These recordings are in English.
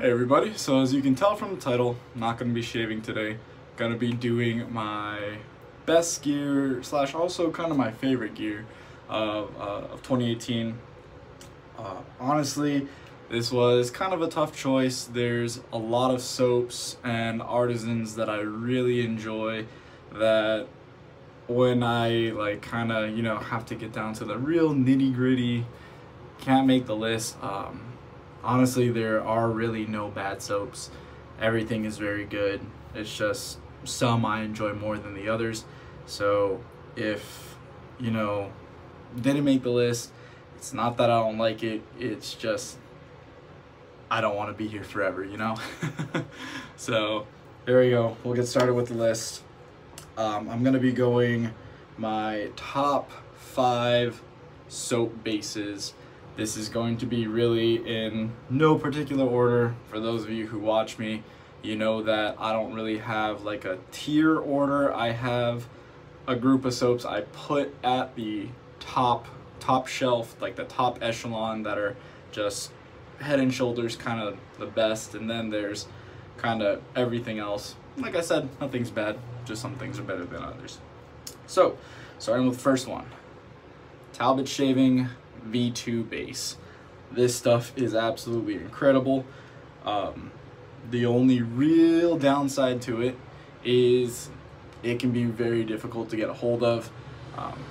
Hey everybody, so as you can tell from the title, I'm not going to be shaving today. Going to be doing my best gear slash also kind of my favorite gear of 2018. Honestly, this was kind of a tough choice. There's a lot of soaps and artisans that I really enjoy that when I like kind of, have to get down to the real nitty gritty, can't make the list. Honestly, there are really no bad soaps. Everything is very good. It's just some I enjoy more than the others. So if, didn't make the list, it's not that I don't like it. It's just I don't want to be here forever, So there we go. We'll get started with the list. I'm going to be going my top 5 soap bases. This is going to be really in no particular order. For those of you who watch me, you know that I don't really have like a tier order. I have a group of soaps I put at the top shelf, like the top echelon, that are just head and shoulders kind of the best, and then there's kind of everything else. Like I said, nothing's bad, just some things are better than others. So starting with the first one, Talbot Shaving V2 base. This stuff is absolutely incredible. The only real downside to it is it can be very difficult to get a hold of.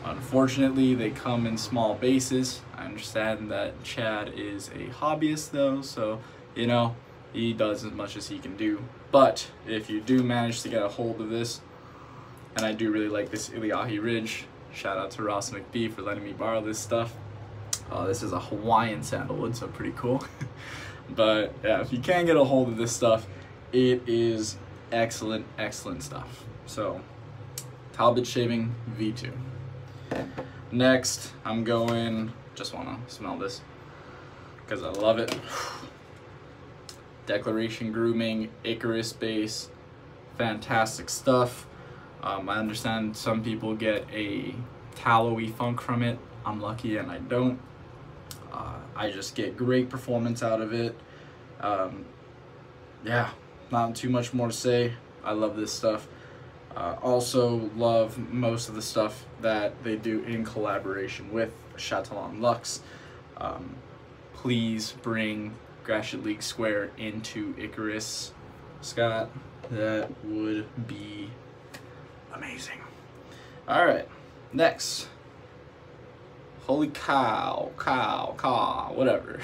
Unfortunately, they come in small bases. I understand that Chad is a hobbyist though, so he does as much as he can do. But if you do manage to get a hold of this, and I do really like this Iliahi Ridge, shout out to Ross McBee for letting me borrow this stuff. This is a Hawaiian sandalwood, so pretty cool. But yeah, if you can get a hold of this stuff, it is excellent stuff. So Talbot Shaving V2. Next, I'm going, just wanna smell this because I love it. Declaration Grooming Icarus base, fantastic stuff. I understand some people get a tallowy funk from it. I'm lucky and I don't. I just get great performance out of it. Yeah, not too much more to say. I love this stuff. Also love most of the stuff that they do in collaboration with Chatillon Luxe. Please bring Gratiot League Square into Icarus, Scott. That would be amazing. All right, next. Holy cow, whatever.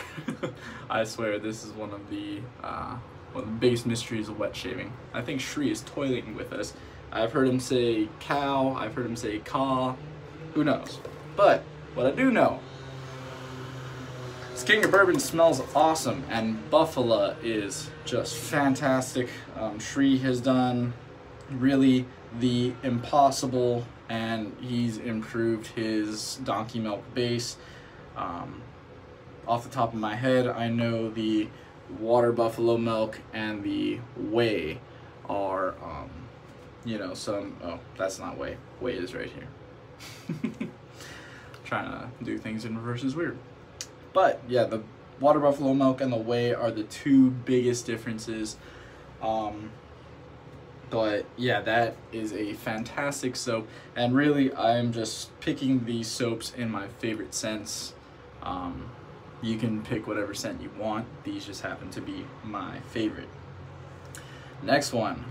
I swear this is one of the base mysteries of wet shaving. I think Shri is toiling with us. I've heard him say cow, I've heard him say caw, who knows? But what I do know is King of Bourbon smells awesome and Buffalo is just fantastic. Shri has done really the impossible, and he's improved his donkey milk base. Off the top of my head, I know the water buffalo milk and the whey are oh, that's not whey. Whey is right here. Trying to do things in reverse is weird. But yeah, the water buffalo milk and the whey are the two biggest differences. But yeah, that is a fantastic soap, and really I'm just picking these soaps in my favorite scents. You can pick whatever scent you want. These just happen to be my favorite. Next one,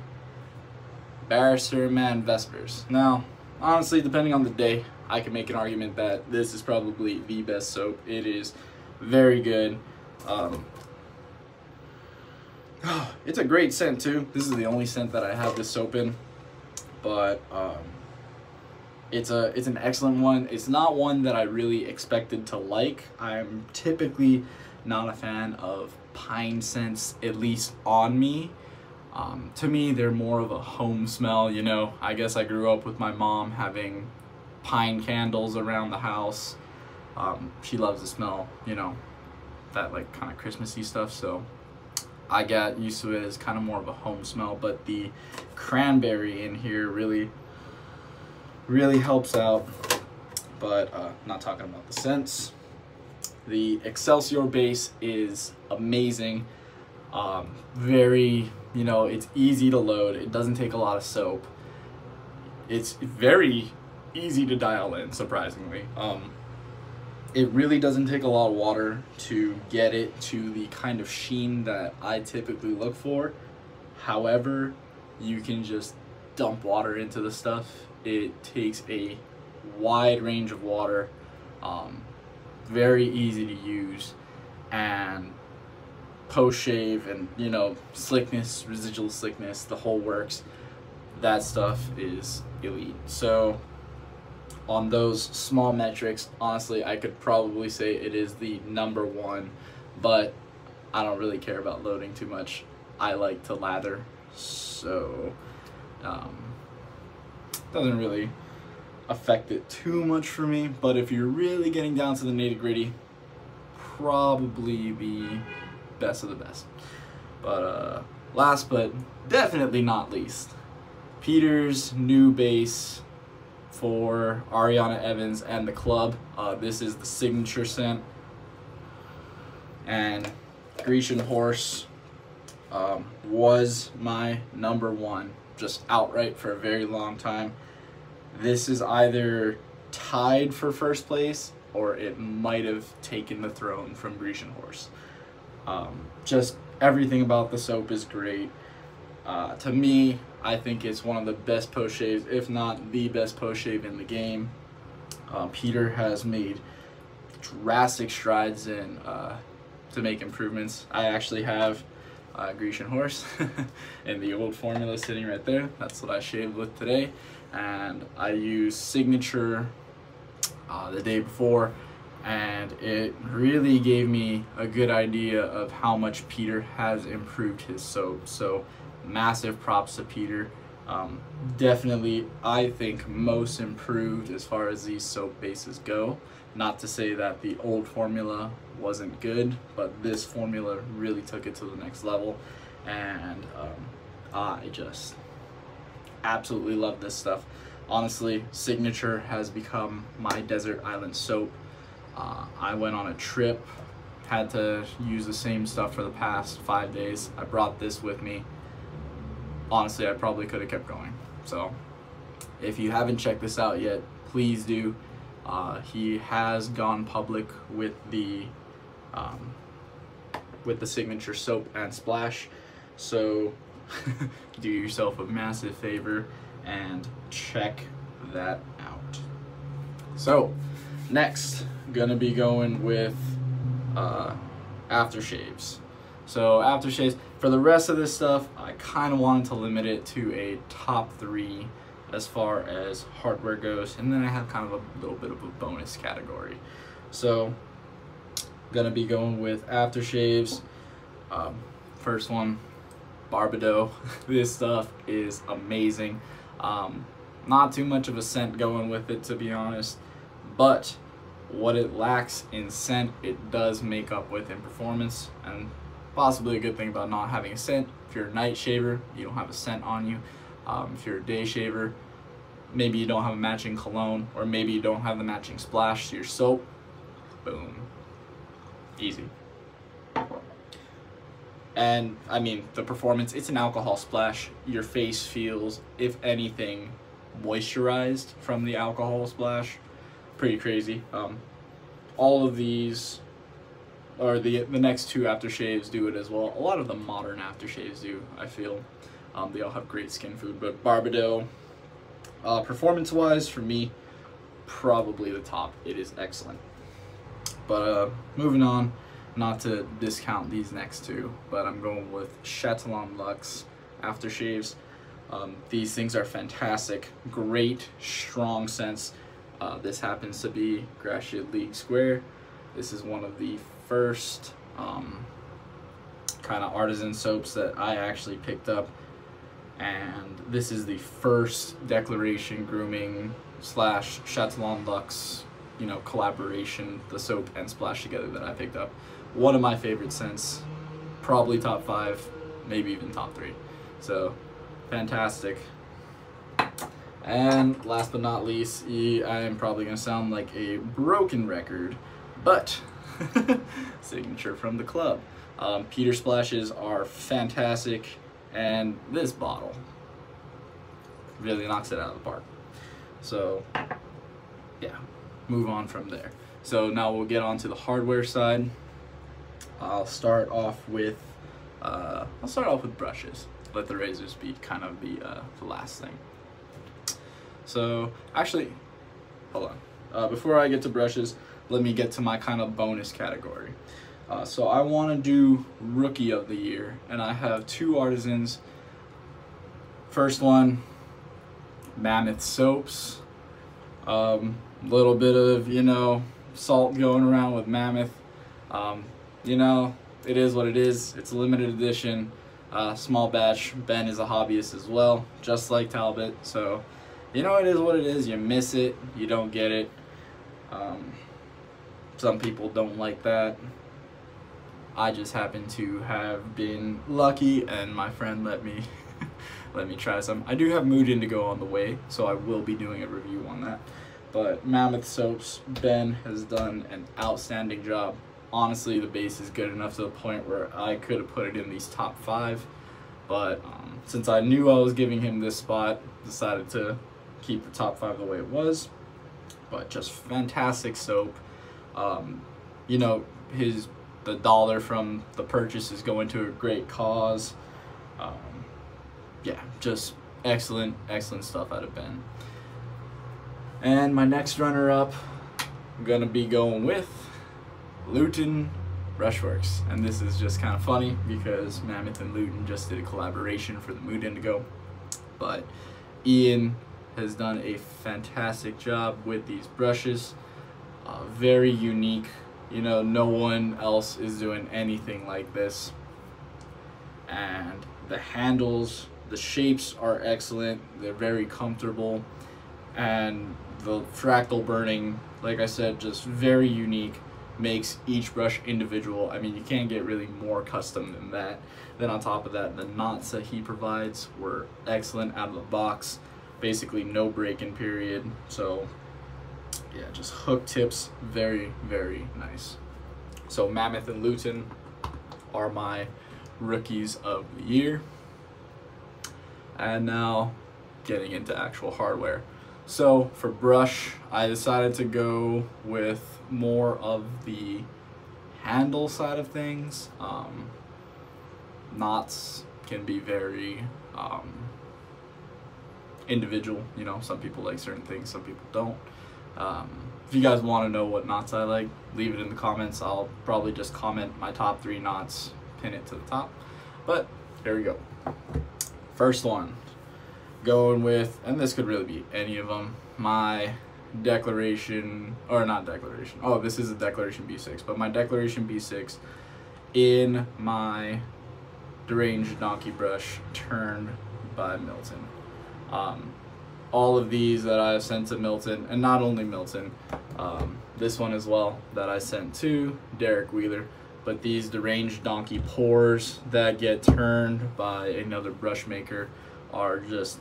Barrister Man Vespers. Now, honestly, depending on the day, I can make an argument that this is probably the best soap. It is very good. It's a great scent too. This is the only scent that I have this soap in, but it's an excellent one. It's not one that I really expected to like. I'm typically not a fan of pine scents, at least on me. To me, they're more of a home smell, I guess I grew up with my mom having pine candles around the house. She loves the smell, that like kind of Christmassy stuff, so I got used to it as kind of more of a home smell. But the cranberry in here really helps out. But not talking about the scents. The Excelsior base is amazing. Very, you know, it's easy to load. It doesn't take a lot of soap. It's very easy to dial in, surprisingly. It really doesn't take a lot of water to get it to the kind of sheen that I typically look for. However, you can just dump water into the stuff. It takes a wide range of water, very easy to use, and post shave and, you know, slickness, residual slickness, the whole works. That stuff is elite. So on those small metrics, honestly, I could probably say it is the #1, but I don't really care about loading too much. I like to lather, so doesn't really affect it too much for me. But if you're really getting down to the nitty-gritty, probably be best of the best. But last but definitely not least, Peter's new base for Ariana Evans and the club. This is the signature scent, and Grecian Horse was my #1, just outright for a very long time. This is either tied for first place or it might have taken the throne from Grecian Horse. Just everything about the soap is great. To me, I think it's one of the best post shaves, if not the best post shave in the game. Peter has made drastic strides in to make improvements. I actually have Grecian Horse and the old formula sitting right there. That's what I shaved with today, and I used Signature the day before, and it really gave me a good idea of how much Peter has improved his soap. So massive props to Peter. Definitely, I think, most improved as far as these soap bases go. Not to say that the old formula wasn't good, but this formula really took it to the next level, and I just absolutely love this stuff. Honestly, Signature has become my desert island soap. I went on a trip, had to use the same stuff for the past 5 days. I brought this with me. Honestly, I probably could have kept going. So if you haven't checked this out yet, please do. He has gone public with the Signature soap and splash, so do yourself a massive favor and check that out. So next, gonna be going with aftershaves. So aftershaves, for the rest of this stuff, I kind of wanted to limit it to a top 3 as far as hardware goes, and then I have kind of a little bit of a bonus category. So gonna be going with aftershaves. First one, Barbado. This stuff is amazing. Not too much of a scent going with it, to be honest, but what it lacks in scent, it does make up with in performance. And possibly a good thing about not having a scent: if you're a night shaver, you don't have a scent on you. If you're a day shaver, maybe you don't have a matching cologne, or maybe you don't have the matching splash to your soap. Boom. Easy. And I mean, the performance, it's an alcohol splash. Your face feels, if anything, moisturized from the alcohol splash. Pretty crazy. All of these, or the next 2 aftershaves do it as well. A lot of the modern aftershaves do, I feel. They all have great skin food, but Barbado, performance-wise, for me, probably the top. It is excellent. But moving on, not to discount these next 2, but I'm going with Chatillon Luxe aftershaves. These things are fantastic, great, strong scents. This happens to be Gracia League Square. This is one of the first kind of artisan soaps that I actually picked up, and this is the first Declaration Grooming / Chatillon Luxe, you know, collaboration, the soap and splash together, that I picked up. One of my favorite scents, probably top 5, maybe even top 3. So fantastic. And last but not least, I am probably gonna sound like a broken record, but Signature from the club. Peter splashes are fantastic, and this bottle really knocks it out of the park. So yeah, move on from there. So now we'll get on to the hardware side. I'll start off with brushes. Let the razors be kind of the last thing. So actually, hold on. Before I get to brushes, let me get to my kind of bonus category. So I want to do Rookie of the Year, and I have two artisans. First one, Mammoth Soaps. Little bit of, you know, salt going around with Mammoth. You know, it is what it is. It's a limited edition, small batch. Ben is a hobbyist as well, just like Talbot. So, you know, it is what it is. You miss it, you don't get it. Some people don't like that. I just happen to have been lucky, and my friend let me let me try some. I do have Mood Indigo on the way, so I will be doing a review on that. But Mammoth Soaps, Ben has done an outstanding job. Honestly, the base is good enough to the point where I could have put it in these top 5. But since I knew I was giving him this spot, decided to keep the top 5 the way it was. But just fantastic soap. You know, the dollar from the purchase is going to a great cause. Yeah, just excellent stuff out of Ben. And my next runner-up, I'm gonna be going with Luton Brushworks. And this is just kind of funny because Mammoth and Luton just did a collaboration for the Mood Indigo. But Ian has done a fantastic job with these brushes. Very unique. You know, no one else is doing anything like this. And the handles, the shapes are excellent. They're very comfortable. And the fractal burning, like I said, just very unique. Makes each brush individual. I mean, you can't get really more custom than that. Then on top of that, the knots that he provides were excellent out of the box. Basically no break-in period. So yeah, just hook tips, very nice. So Mammoth and Luton are my rookies of the year. And now getting into actual hardware. So for brush, I decided to go with more of the handle side of things. Knots can be very individual, you know, some people like certain things, some people don't. If you guys want to know what knots I like, leave it in the comments. I'll probably just comment my top 3 knots, pin it to the top. But here we go. First one, going with, and this could really be any of them, my Declaration, or not Declaration, oh, this is a Declaration B6, but my Declaration B6 in my Deranged Donkey brush turned by Milton. All of these that I have sent to Milton, and not only Milton, this one as well that I sent to Derek Wheeler, but these Deranged Donkey pours that get turned by another brush maker are just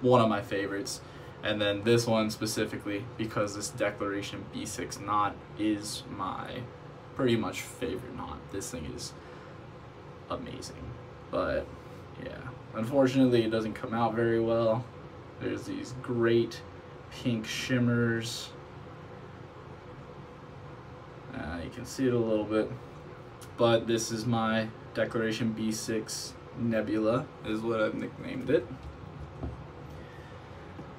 one of my favorites. And then this one specifically, because this Declaration B6 knot is my pretty much favorite knot. This thing is amazing. But yeah, unfortunately it doesn't come out very well. There's these great pink shimmers. You can see it a little bit. But this is my Declaration B6 Nebula, is what I've nicknamed it.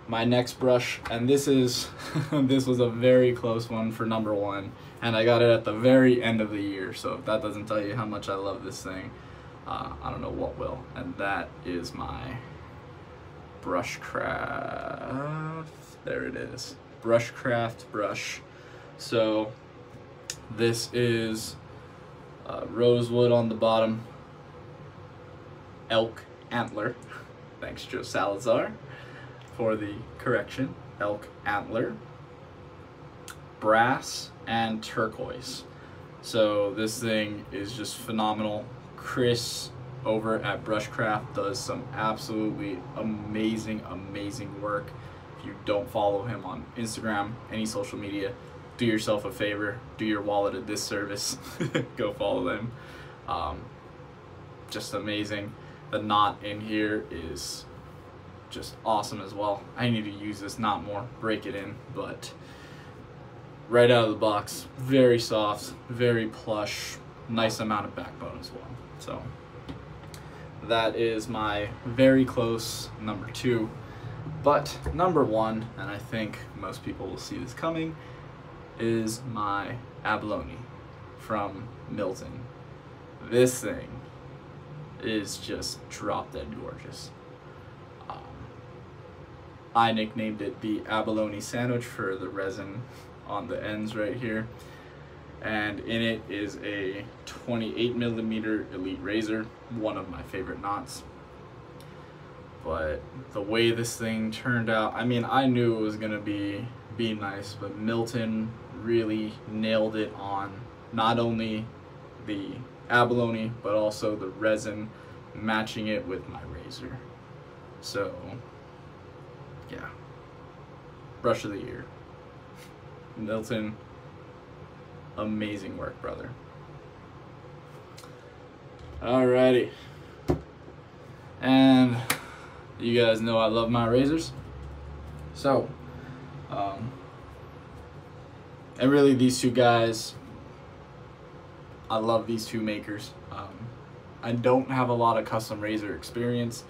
My next brush, and this is this was a very close one for number 1, and I got it at the very end of the year, so if that doesn't tell you how much I love this thing, I don't know what will. And that is my Brushcraft, there it is, Brushcraft brush. So this is rosewood on the bottom, elk antler, thanks Joe Salazar for the correction, elk antler, brass, and turquoise. So this thing is just phenomenal. Chris over at Brushcraft does some absolutely amazing work. If you don't follow him on Instagram, any social media, do yourself a favor, do your wallet a disservice. Go follow them. Just amazing. The knot in here is just awesome as well. I need to use this knot more, break it in, but right out of the box, very soft, very plush, nice amount of backbone as well. So that is my very close number 2. But number 1, and I think most people will see this coming, is my abalone from Milton. This thing is just drop dead gorgeous. I nicknamed it the abalone sandwich for the resin on the ends right here, and in it is a 28mm Elite razor, one of my favorite knots. But the way this thing turned out, I mean, I knew it was gonna be nice, but Milton really nailed it on not only the abalone but also the resin, matching it with my razor. So yeah, brush of the year. Milton, amazing work, brother. Alrighty, and you guys know I love my razors, so and really these two guys, I love these two makers. I don't have a lot of custom razor experience,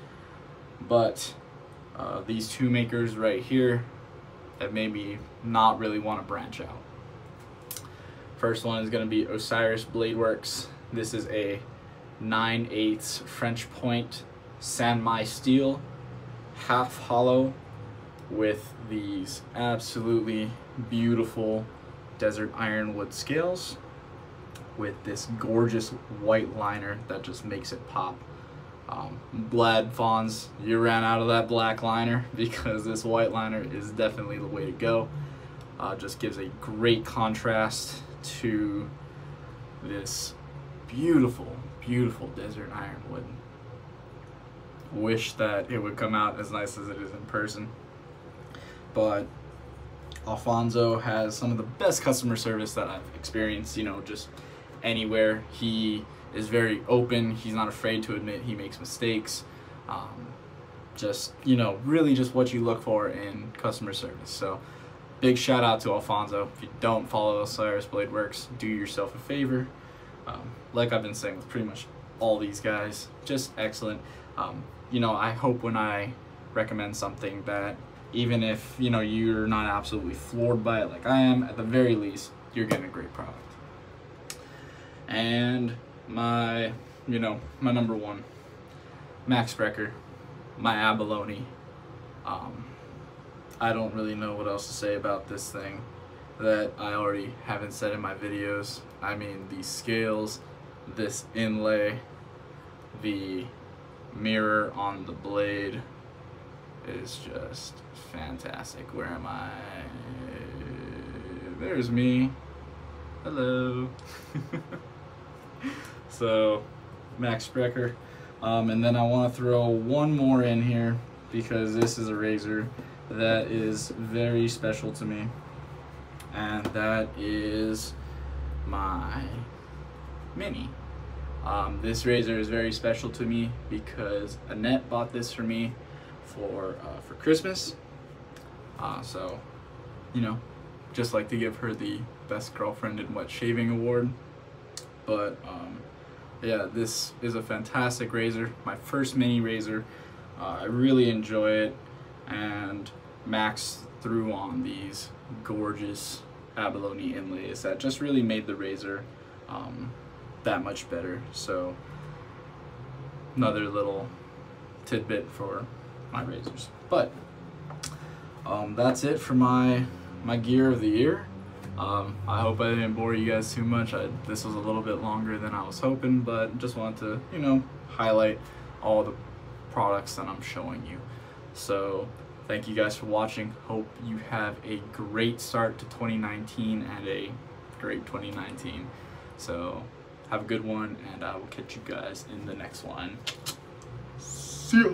but these two makers right here that made me not really want to branch out. First one is going to be Osiris Blade Works. This is a 9/8 French point Sanmai steel, half hollow, with these absolutely beautiful desert ironwood scales, with this gorgeous white liner that just makes it pop. I'm glad, Fonz, you ran out of that black liner, because this white liner is definitely the way to go. Just gives a great contrast to this beautiful, beautiful desert ironwood. Wish that it would come out as nice as it is in person. But Alfonso has some of the best customer service that I've experienced, you know, just anywhere. He is very open. He's not afraid to admit he makes mistakes. Just, you know, really just what you look for in customer service. So big shout out to Alfonso. If you don't follow Osiris Blade Works, do yourself a favor. Like I've been saying with pretty much all these guys, just excellent. You know, I hope when I recommend something that even if, you know, you're not absolutely floored by it like I am, at the very least, you're getting a great product. And my, you know, my number 1, Max Brecker, my abalone. I don't really know what else to say about this thing that I already haven't said in my videos. I mean, these scales, this inlay, the mirror on the blade is just fantastic. Where am I? There's me. Hello. So, Max Brecker. And then I want to throw one more in here, because this is a razor that is very special to me, and that is my Mini. This razor is very special to me because Annette bought this for me for Christmas. So, you know, just like to give her the Best Girlfriend in Wet Shaving award. But yeah, this is a fantastic razor, my first Mini razor. I really enjoy it, and Max threw on these gorgeous abalone inlays that just really made the razor that much better. So another little tidbit for my razors. But that's it for my gear of the year. I hope I didn't bore you guys too much. This was a little bit longer than I was hoping, but just wanted to, you know, highlight all the products that I'm showing you. So thank you guys for watching. Hope you have a great start to 2019 and a great 2019. So have a good one, and I will catch you guys in the next one. See ya.